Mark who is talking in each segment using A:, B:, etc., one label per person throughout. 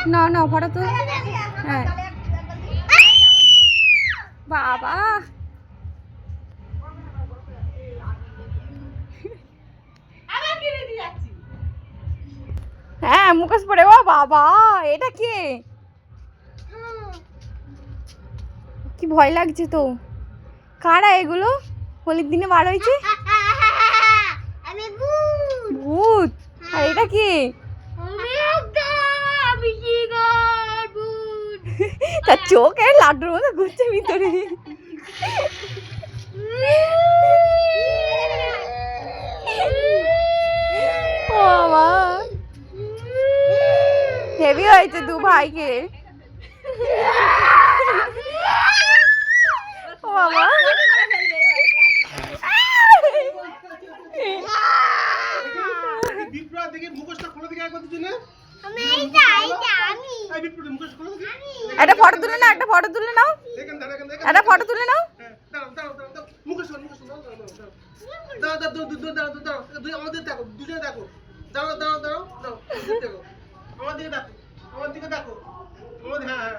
A: না না ফটো তো হ্যাঁ বাবা হ্যাঁ মুখোশ পরে ও বাবা এটা কে কি ভয় লাগছে তো কারা এগুলো হোলির দিনে বার হয়েছে ভূত আর এটা কি তার চোখ এর লাড্ডুর মতো ঘুরছে ভিতরে ও বাবা হেভি হয়েছে দু ভাইকে ও বাবা একটা ফটো তুলে নাও একটা ফটো তুলে নাও একটা ফটো তুলে নাও
B: আমাদের দেখো দুজনে দেখো দাঁড়াও দাঁড়াও দাঁড়াও দেখো আমার দিকে দেখো আমার দিকে দেখো আমার হ্যাঁ হ্যাঁ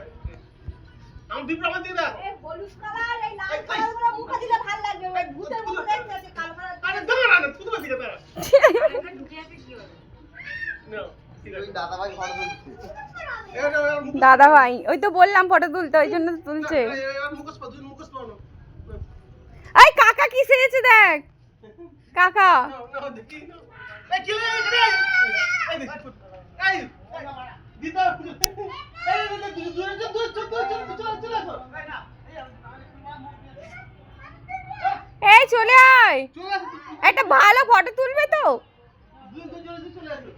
B: আমার বিপ্র আমার দিকে দেখো
C: হলুদ কালার এই লাল কালারগুলো মুখে দিলে ভালো লাগবে ওই ভূতের মতো দেখতে আছে কালো কালার
B: আরে দাঁড়া না তুই দিকে দাঁড়া
C: এটা ঢুকে আছে কি হবে
B: না ঠিক আছে
D: দাদা ভাই ফটো তুলছে
A: দাদা ভাই ওই তো বললাম ফটো তুলতে ওই জন্য তো তুলছে
B: মুখোশ পাও দুই মুখোশ পাও না
A: এই কাকা কি সেজেছে দেখ কাকা
B: না দেখি না এই কি এই দেখি এই দিদা এই দূরে চলে
A: এই চলে আয় একটা ভালো ফটো তুলবে তো
B: চলে আসো